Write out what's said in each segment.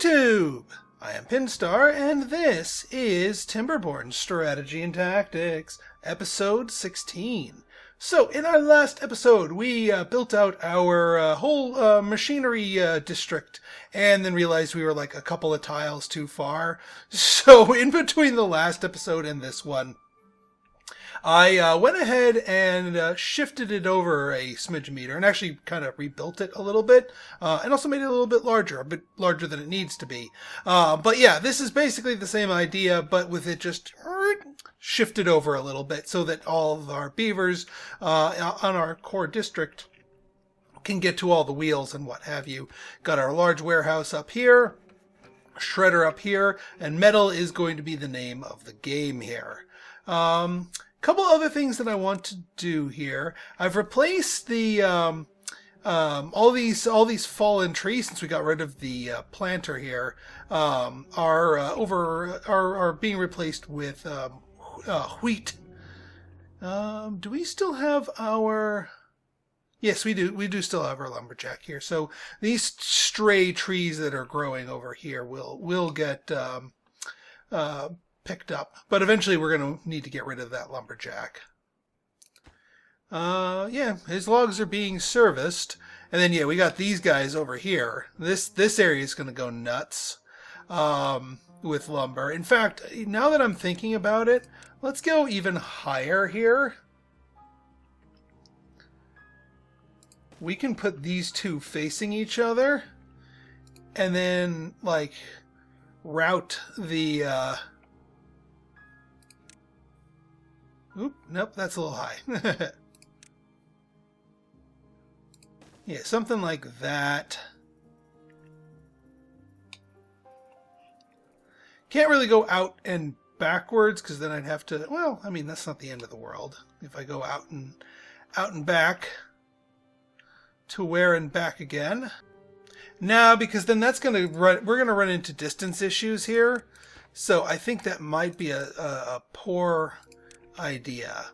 YouTube! I am Pinstar, and this is Timberborn Strategy and Tactics, episode 16. So, in our last episode, we built out our whole machinery district, and then realized we were like a couple of tiles too far. So, in between the last episode and this one, I went ahead and shifted it over a smidge meter and actually kind of rebuilt it a little bit and also made it a little bit larger than it needs to be. But yeah, this is basically the same idea, but with it just shifted over a little bit so that all of our beavers on our core district can get to all the wheels and what have you. Got our large warehouse up here, shredder up here, and metal is going to be the name of the game here. Couple other things that I want to do here. I've replaced the all these fallen trees, since we got rid of the planter here, are being replaced with wheat. Do we still have our? Yes, we do. We do still have our lumberjack here. So these stray trees that are growing over here will get picked up, but eventually we're going to need to get rid of that lumberjack. Yeah, his logs are being serviced, and then yeah, we got these guys over here. This area is going to go nuts with lumber. In fact, now that I'm thinking about it, let's go even higher here. We can put these two facing each other, and then like route the Oop, nope, that's a little high. Yeah, something like that. Can't really go out and backwards, because then I'd have to, well, I mean, that's not the end of the world. If I go out and back to where and back again. No, because then that's going to run, we're going to run into distance issues here. So I think that might be a poor idea.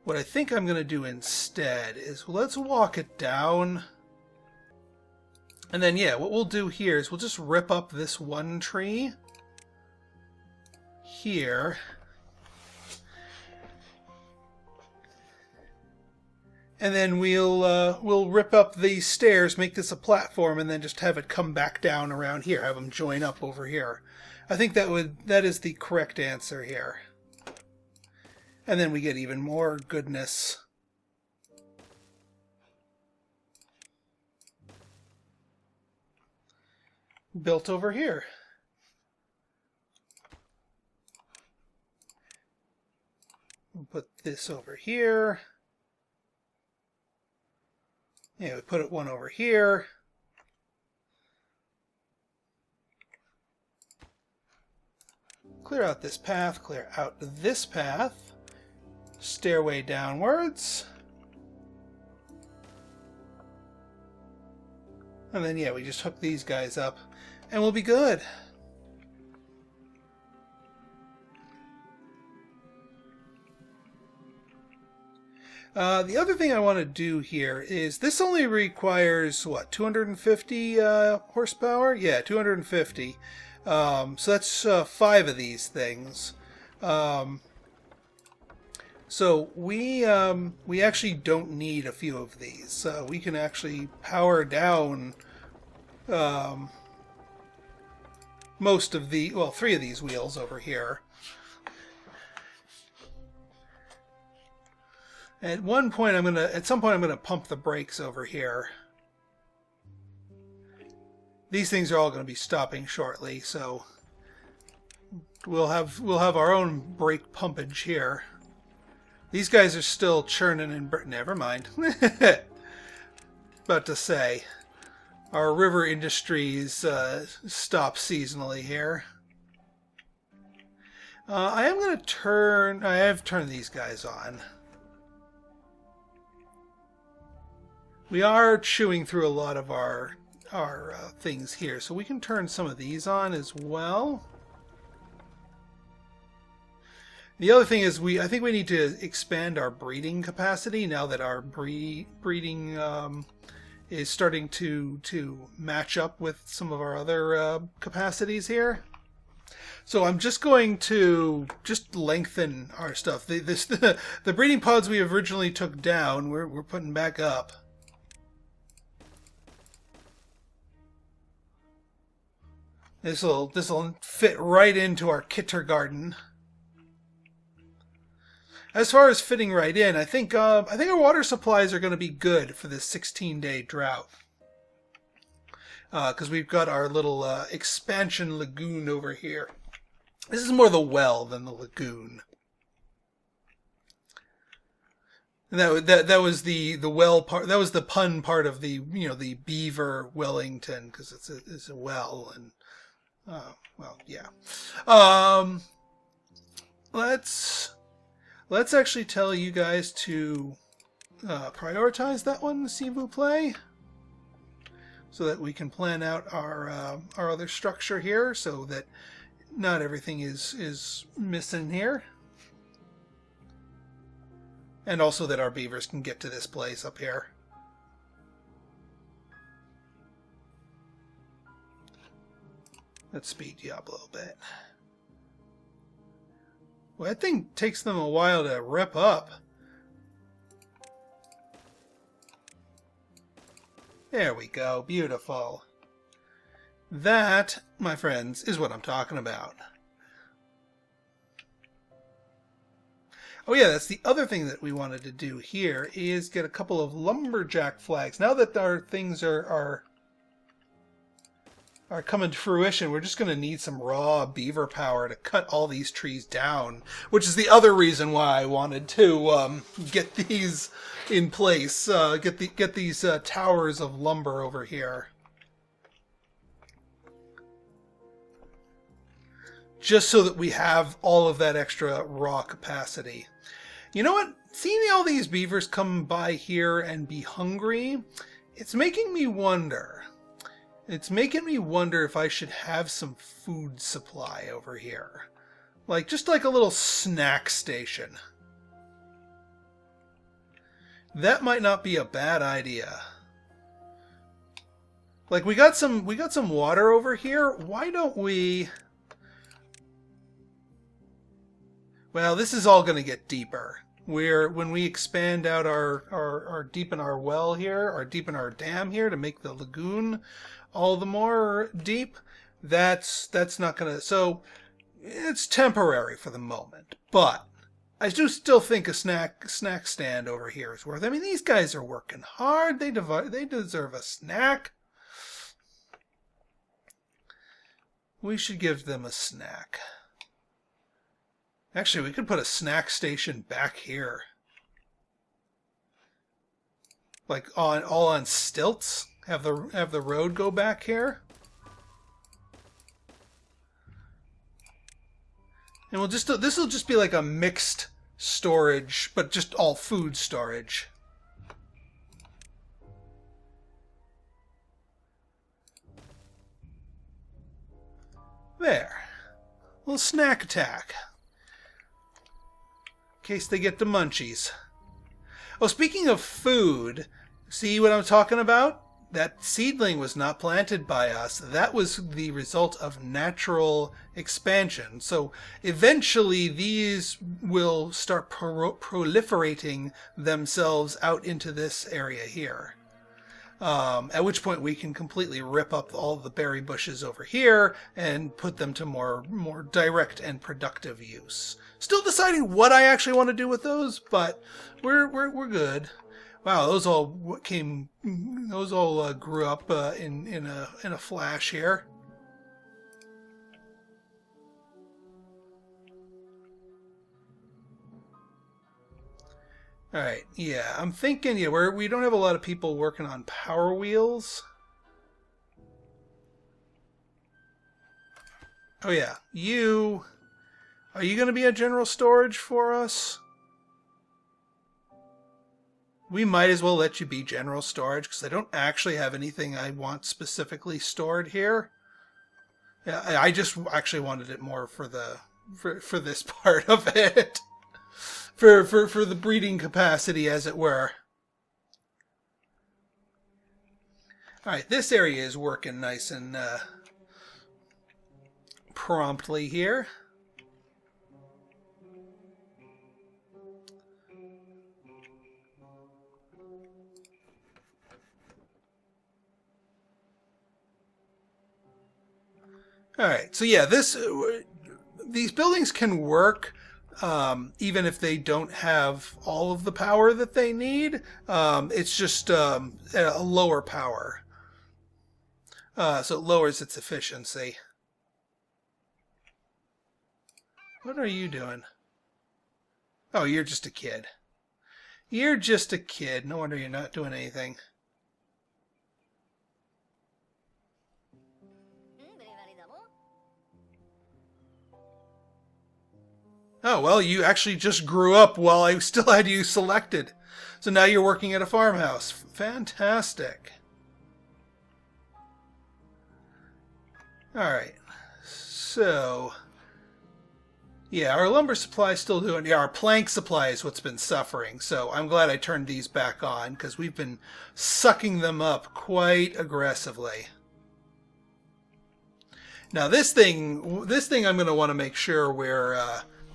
What I think I'm going to do instead is let's walk it down, and then yeah, what we'll do here is we'll just rip up this one tree here, and then we'll rip up these stairs, make this a platform, and then just have it come back down around here, have them join up over here. I think that is the correct answer here. And then we get even more goodness. Built over here. We'll put this over here. Yeah, we put one over here. Clear out this path, clear out this path. Stairway downwards. And then, yeah, we just hook these guys up and we'll be good. The other thing I want to do here is this only requires, what, 250 horsepower? Yeah, 250. So that's 5 of these things. So we actually don't need a few of these. We can actually power down most of the, well, 3 of these wheels over here. At some point I'm gonna pump the brakes over here. These things are all going to be stopping shortly, so we'll have our own brake pumpage here. These guys are still churning and never mind. About to say, our river industries stop seasonally here. I have turned these guys on. We are chewing through a lot of our things here, so we can turn some of these on as well. The other thing is I think we need to expand our breeding capacity now that our breeding is starting to match up with some of our other capacities here. So I'm just going to just lengthen our stuff. The breeding pods we originally took down, we're putting back up. This'll fit right into our kindergarten. As far as fitting right in, I think our water supplies are going to be good for this 16-day drought. Because we've got our little expansion lagoon over here. This is more the well than the lagoon. And that was the well part. That was the pun part of the the beaver Wellington, because it's a well. And well, yeah. Let's actually tell you guys to prioritize that one, s'il vous plaît, so that we can plan out our other structure here, so that not everything is missing here, and also that our beavers can get to this place up here. Let's speed you up a little bit. Well, that thing takes them a while to rip up. There we go. Beautiful. That, my friends, is what I'm talking about. Oh yeah, that's the other thing that we wanted to do here, is get a couple of lumberjack flags. Now that our things are coming to fruition, we're just going to need some raw beaver power to cut all these trees down, which is the other reason why I wanted to get these in place, get these towers of lumber over here. Just so that we have all of that extra raw capacity. You know what? Seeing all these beavers come by here and be hungry, it's making me wonder. It's making me wonder if I should have some food supply over here. Just like a little snack station. That might not be a bad idea. Like we got some water over here. Why don't we... Well, this is all going to get deeper. When we expand out our deepen our well here, or deepen our dam here to make the lagoon all the more deep, that's not going to... So it's temporary for the moment, but I do still think a snack stand over here is worth. I mean, these guys are working hard. They deserve a snack. We should give them a snack. Actually, we could put a snack station back here. Like all on stilts. Have the road go back here. And we'll just this will just be like a mixed storage, but just all food storage. There. Little snack attack. In case they get the munchies. Oh, speaking of food, see what I'm talking about? That seedling was not planted by us. That was the result of natural expansion. So eventually these will start proliferating themselves out into this area here. At which point we can completely rip up all the berry bushes over here and put them to more direct and productive use. Still deciding what I actually want to do with those, but we're good. Wow, those all grew up in a flash here. All right, yeah, I'm thinking, yeah, we don't have a lot of people working on power wheels. Oh yeah, are you going to be a general storage for us? We might as well let you be general storage because I don't actually have anything I want specifically stored here. Yeah, I just actually wanted it more for this part of it. For the breeding capacity, as it were. All right, this area is working nice and promptly here. All right, so yeah, these buildings can work even if they don't have all of the power that they need. It's just at a lower power, so it lowers its efficiency. What are you doing? Oh, you're just a kid. You're just a kid. No wonder you're not doing anything. Oh, well, you actually just grew up while I still had you selected. So now you're working at a farmhouse. Fantastic. Alright. So, yeah, our lumber supply is still doing... Yeah, our plank supply is what's been suffering. So I'm glad I turned these back on, because we've been sucking them up quite aggressively. Now this thing I'm going to want to make sure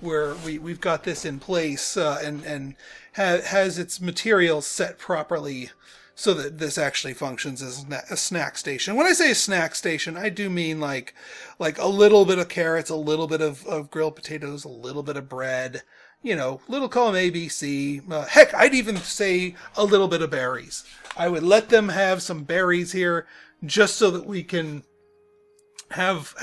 we've got this in place and has its materials set properly so that this actually functions as a snack station. When I say a snack station, I do mean like a little bit of carrots, a little bit of grilled potatoes, a little bit of bread, you know, little column A, B, C. Heck, I'd even say a little bit of berries. I would let them have some berries here just so that we can have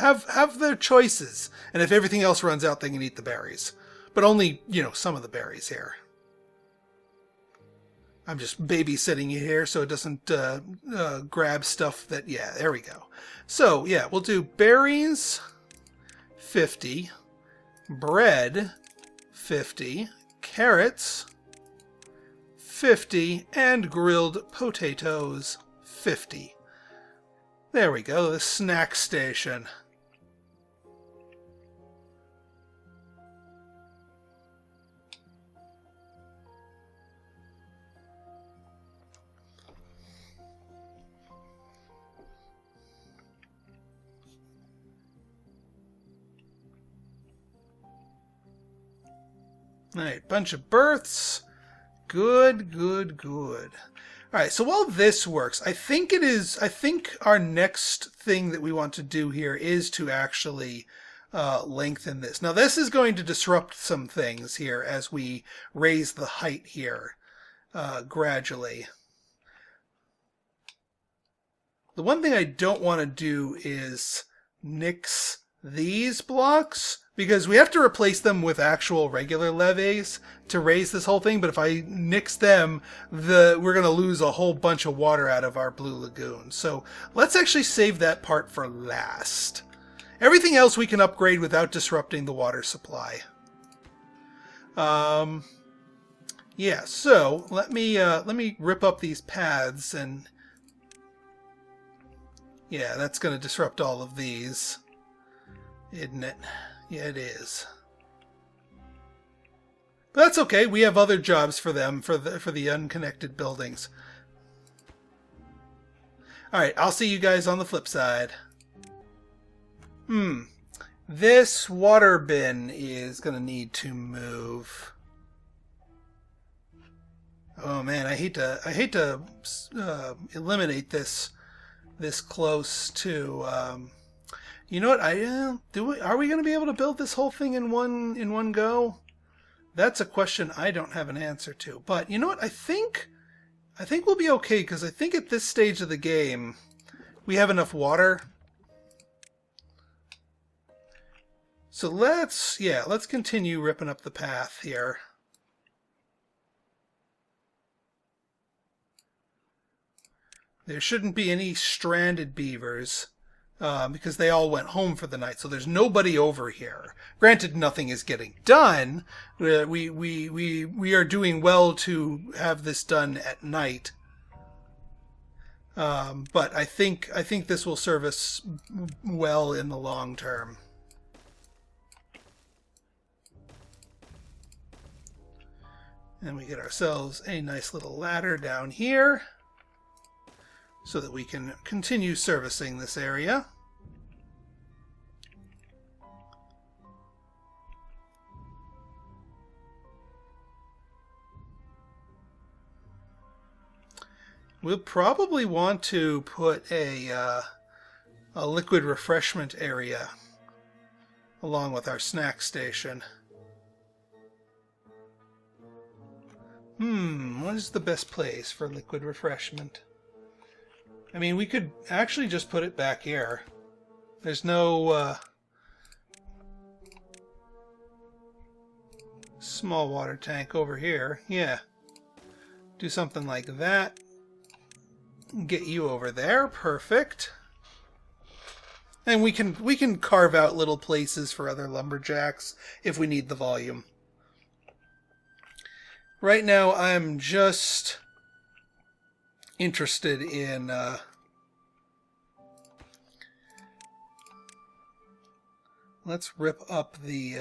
their choices. And if everything else runs out, they can eat the berries. But only, you know, some of the berries here. I'm just babysitting you here so it doesn't grab stuff that... Yeah, there we go. So, yeah, we'll do berries, 50. Bread, 50. Carrots, 50. And grilled potatoes, 50. There we go, the snack station. All right, bunch of berths. Good, good, good. All right, so while this works, I think our next thing that we want to do here is to actually lengthen this. Now, this is going to disrupt some things here as we raise the height here gradually. The one thing I don't want to do is nix these blocks, because we have to replace them with actual regular levees to raise this whole thing. But if I nix them, we're going to lose a whole bunch of water out of our blue lagoon. So let's actually save that part for last. Everything else we can upgrade without disrupting the water supply. Yeah, so let me rip up these paths, and yeah, that's going to disrupt all of these, isn't it? Yeah, it is. But that's okay. We have other jobs for them, for the unconnected buildings. All right, I'll see you guys on the flip side. This water bin is going to need to move. Oh man, I hate to eliminate this close to. You know what? Are we going to be able to build this whole thing in one go? That's a question I don't have an answer to. But you know what? I think we'll be okay, because I think at this stage of the game we have enough water. So let's continue ripping up the path here. There shouldn't be any stranded beavers. Because they all went home for the night, so there's nobody over here. Granted, nothing is getting done. We are doing well to have this done at night. But I think this will serve us well in the long term. And we get ourselves a nice little ladder down here so that we can continue servicing this area. We'll probably want to put a liquid refreshment area along with our snack station. What is the best place for liquid refreshment? I mean, we could actually just put it back here. There's no small water tank over here. Yeah. Do something like that. Get you over there. Perfect. And we can carve out little places for other lumberjacks if we need the volume. Right now I'm just interested in let's rip up the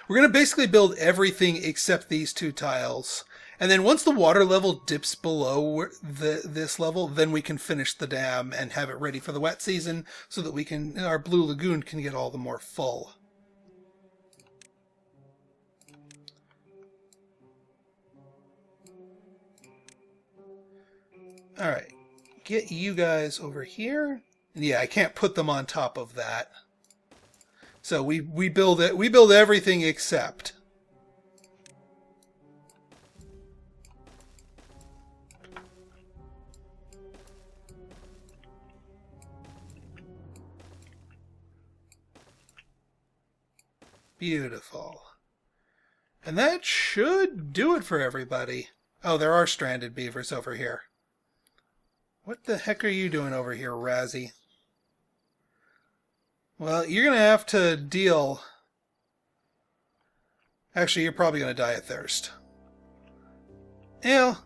we're going to basically build everything except these two tiles. And then once the water level dips below this level, then we can finish the dam and have it ready for the wet season so that our blue lagoon can get all the more full. Alright, get you guys over here. Yeah, I can't put them on top of that. So we build everything except. Beautiful. And that should do it for everybody. Oh, there are stranded beavers over here. What the heck are you doing over here, Razzie? Well, you're going to have to deal... Actually, you're probably going to die of thirst. Well,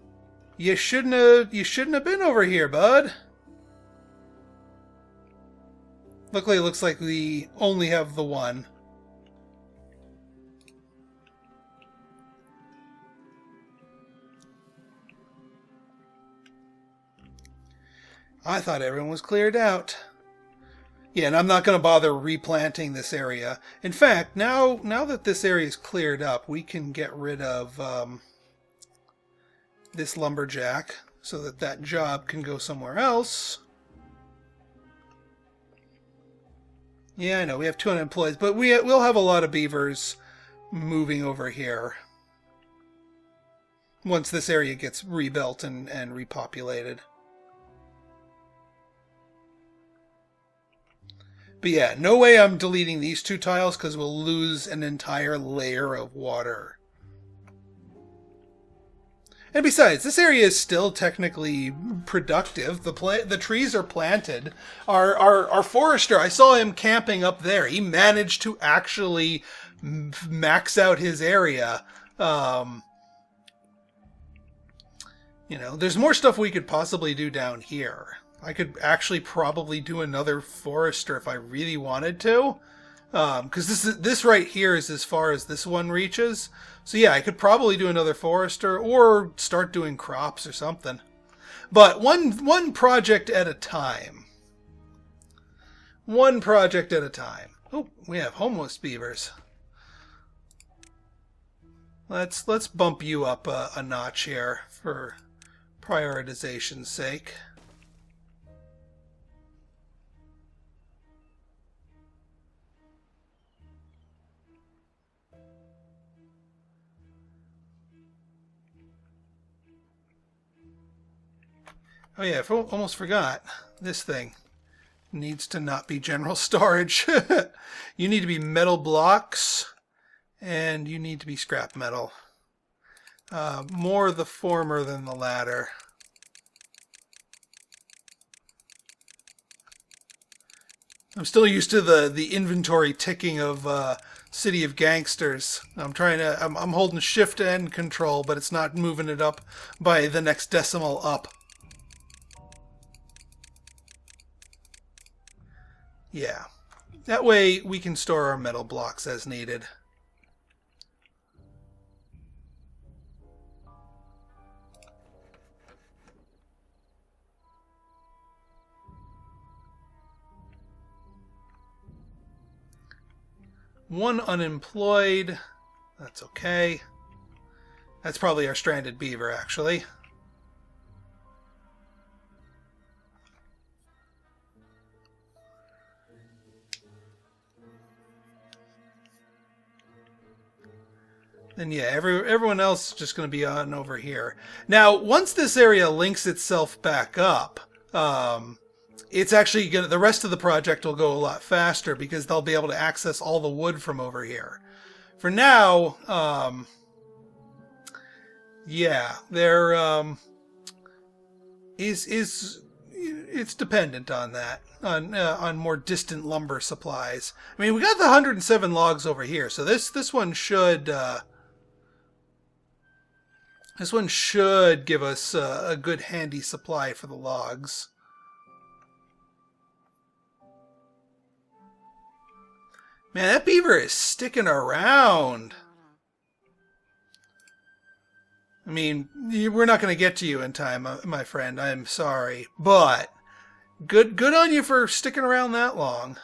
you shouldn't have been over here, bud. Luckily, it looks like we only have the one. I thought everyone was cleared out. Yeah, and I'm not going to bother replanting this area. In fact, now that this area is cleared up, we can get rid of this lumberjack so that job can go somewhere else. Yeah, I know, we have 200 employees, but we'll have a lot of beavers moving over here once this area gets rebuilt and repopulated. But yeah, no way I'm deleting these two tiles because we'll lose an entire layer of water. And besides, this area is still technically productive. The trees are planted. Our forester, I saw him camping up there. He managed to actually max out his area. You know, there's more stuff we could possibly do down here. I could actually probably do another forester if I really wanted to. Because this right here is as far as this one reaches. So yeah, I could probably do another forester or start doing crops or something. But one project at a time. One project at a time. Oh, we have homeless beavers. Let's bump you up a notch here for prioritization's sake. Oh yeah, I almost forgot. This thing needs to not be general storage. You need to be metal blocks, and you need to be scrap metal. More the former than the latter. I'm still used to the inventory ticking of City of Gangsters. I'm holding shift and control, but it's not moving it up by the next decimal up. Yeah, that way we can store our metal blocks as needed. 1 unemployed. That's okay. That's probably our stranded beaver, actually. Then yeah, everyone else is just going to be on over here. Now, once this area links itself back up, it's actually going to, the rest of the project will go a lot faster because they'll be able to access all the wood from over here. For now, yeah, it's dependent on that, on more distant lumber supplies. I mean, we got the 107 logs over here, so this one should give us a good handy supply for the logs. Man, that beaver is sticking around. I mean, we're not going to get to you in time, my friend. I'm sorry. But good on you for sticking around that long.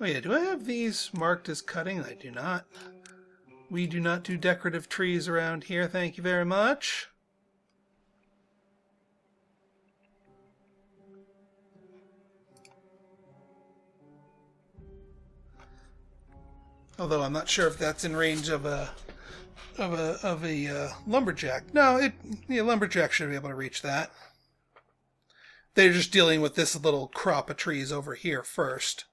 Oh yeah, do I have these marked as cutting? I do not. We do not do decorative trees around here, thank you very much. Although I'm not sure if that's in range of a lumberjack. No, lumberjack should be able to reach that. They're just dealing with this little crop of trees over here first.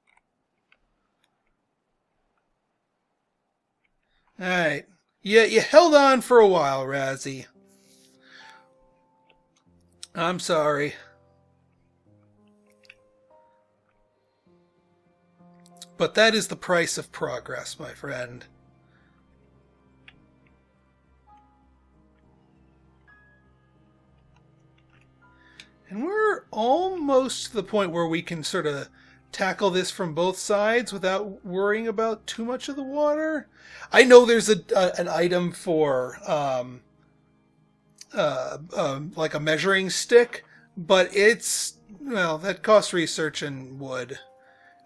Alright. Yeah, you held on for a while, Razzie. I'm sorry. But that is the price of progress, my friend. And we're almost to the point where we can sort of tackle this from both sides without worrying about too much of the water. I know there's an item for like a measuring stick, but it's, well, that costs research and wood,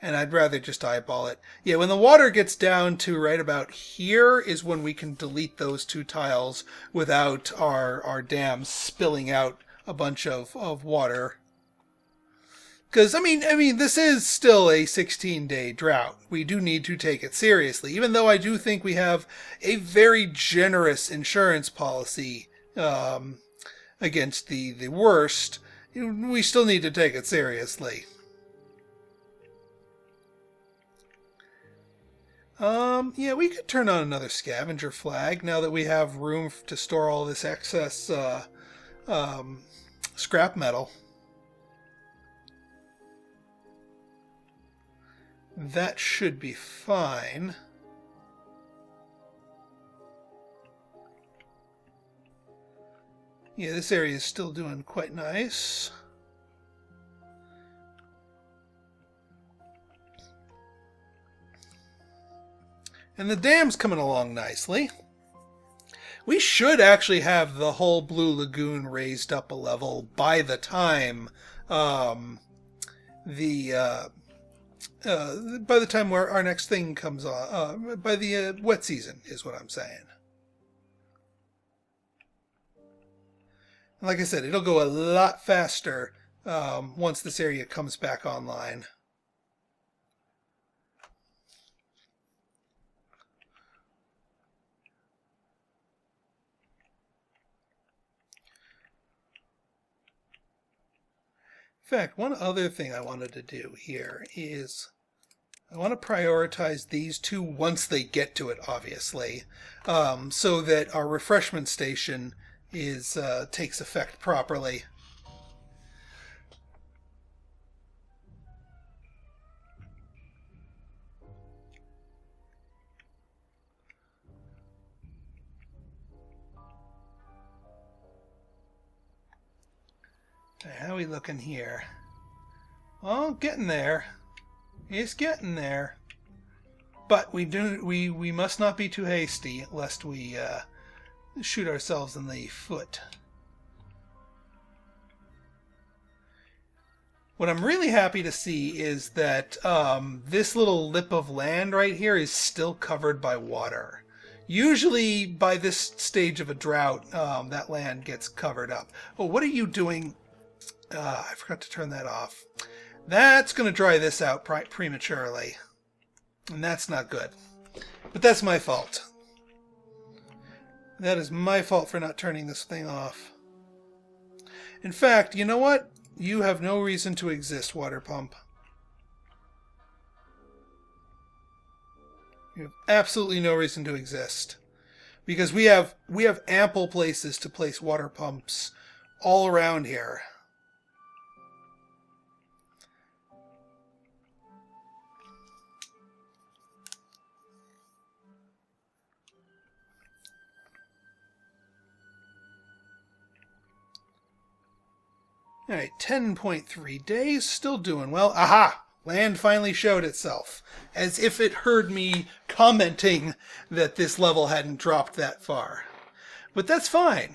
and I'd rather just eyeball it. Yeah, when the water gets down to right about here is when we can delete those 2 tiles without our dam spilling out a bunch of water. Because, I mean, this is still a 16-day drought. We do need to take it seriously. Even though I do think we have a very generous insurance policy against the worst, we still need to take it seriously. Yeah, we could turn on another scavenger flag now that we have room to store all this excess scrap metal. That should be fine. Yeah, this area is still doing quite nice. And the dam's coming along nicely. We should actually have the whole Blue Lagoon raised up a level by the time by the time where our next thing comes on, by the wet season is what I'm saying. Like I said, it'll go a lot faster once this area comes back online. In fact, one other thing I wanted to do here is I want to prioritize these 2 once they get to it, obviously, so that our refreshment station takes effect properly. How are we looking here? Well, getting there. It's getting there. But we must not be too hasty, lest we shoot ourselves in the foot. What I'm really happy to see is that this little lip of land right here is still covered by water. Usually by this stage of a drought, that land gets covered up. Oh, what are you doing? I forgot to turn that off. That's going to dry this out prematurely. And that's not good. But that's my fault. That is my fault for not turning this thing off. In fact, you know what? You have no reason to exist, water pump. You have absolutely no reason to exist. Because we have ample places to place water pumps all around here. Alright, 10.3 days, still doing well. Aha! Land finally showed itself. As if it heard me commenting that this level hadn't dropped that far. But that's fine.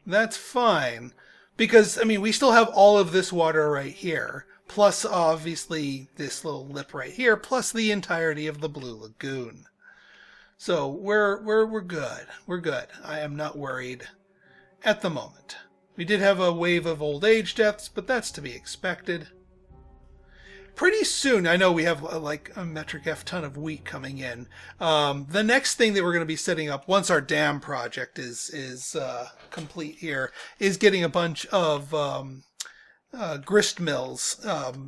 That's fine. Because, I mean, we still have all of this water right here. Plus, obviously, this little lip right here. Plus the entirety of the Blue Lagoon. So, we're good. We're good. I am not worried at the moment. We did have a wave of old age deaths, but that's to be expected. Pretty soon, I know we have like a metric F ton of wheat coming in. The next thing that we're going to be setting up once our dam project is complete here is getting a bunch of grist mills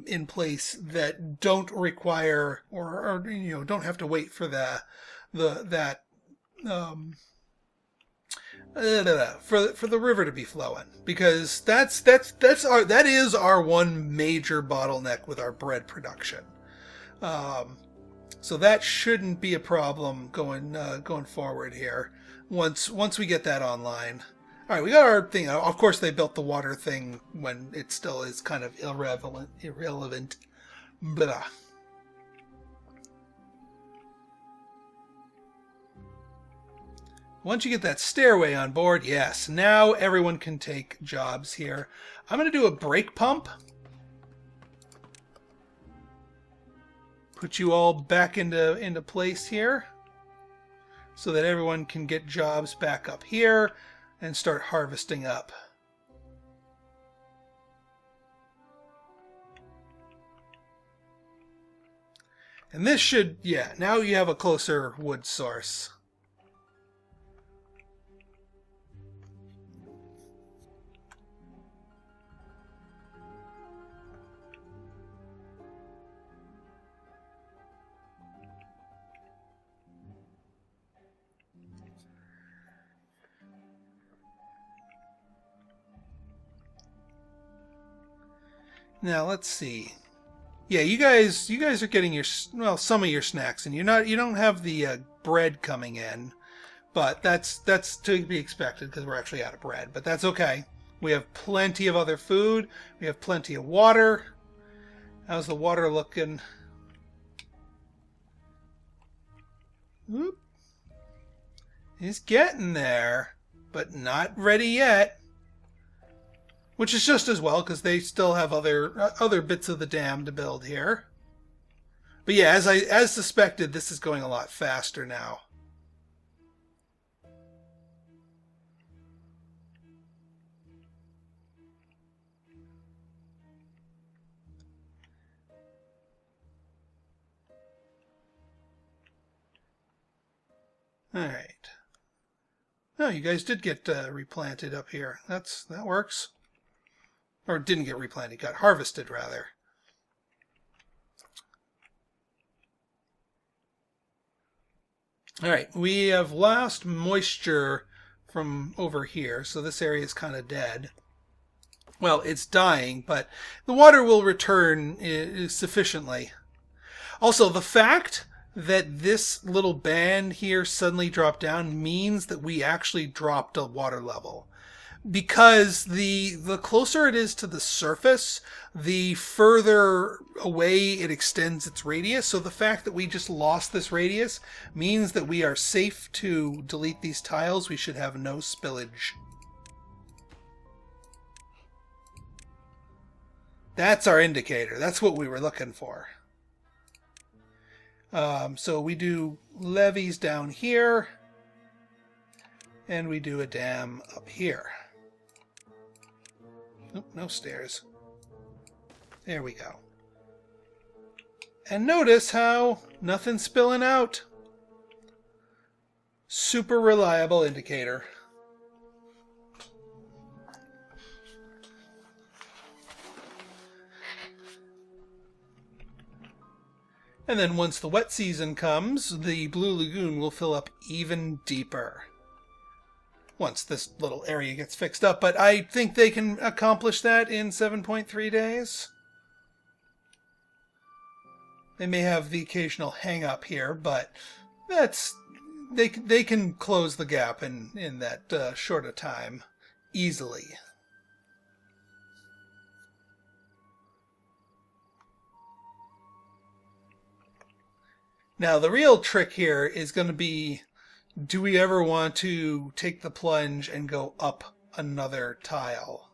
in place that don't require or don't have to wait for for the river to be flowing, because that is our one major bottleneck with our bread production. So that shouldn't be a problem going forward here. Once we get that online. All right, we got our thing. Of course, they built the water thing when it still is kind of irrelevant. Blah. Once you get that stairway on board, yes, now everyone can take jobs here. I'm going to do a brake pump. Put you all back into place here so that everyone can get jobs back up here and start harvesting up. And this should, yeah, now you have a closer wood source. Now let's see. Yeah, you guys are getting your some of your snacks, and you don't have the bread coming in, but that's to be expected because we're actually out of bread. But that's okay. We have plenty of other food. We have plenty of water. How's the water looking? Whoop. He's getting there, but not ready yet. Which is just as well, because they still have other bits of the dam to build here. But yeah, as suspected, this is going a lot faster now. All right. No, you guys did get replanted up here. That works. Or didn't get replanted, got harvested rather. Alright, we have lost moisture from over here, so this area is kind of dead. Well, it's dying, but the water will return sufficiently. Also, the fact that this little band here suddenly dropped down means that we actually dropped a water level. because the closer it is to the surface, the further away it extends its radius. So the fact that we just lost this radius means that we are safe to delete these tiles. We should have no spillage. That's our indicator. That's what we were looking for. So we do levees down here, and we do a dam up here. Nope, no stairs. There we go. And notice how nothing's spilling out. Super reliable indicator. And then once the wet season comes, the Blue Lagoon will fill up even deeper. Once this little area gets fixed up, but I think they can accomplish that in 7.3 days. They may have the occasional hang-up here, but they can close the gap in that short a time easily. Now, the real trick here is going to be, do we ever want to take the plunge and go up another tile?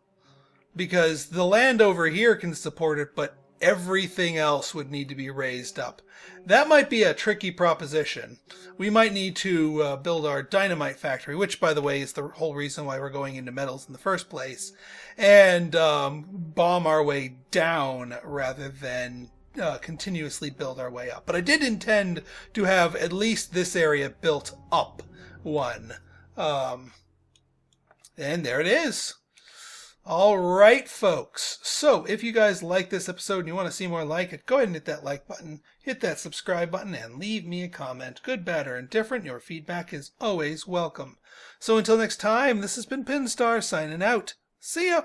Because the land over here can support it, but everything else would need to be raised up. That might be a tricky proposition. We might need to build our dynamite factory, which, by the way, is the whole reason why we're going into metals in the first place, and bomb our way down rather than continuously build our way up. But I did intend to have at least this area built up one. And there it is. All right, folks. So if you guys like this episode and you want to see more like it, go ahead and hit that like button, hit that subscribe button, and leave me a comment. Good, bad, or indifferent. Your feedback is always welcome. So until next time, this has been Pinstar signing out. See ya!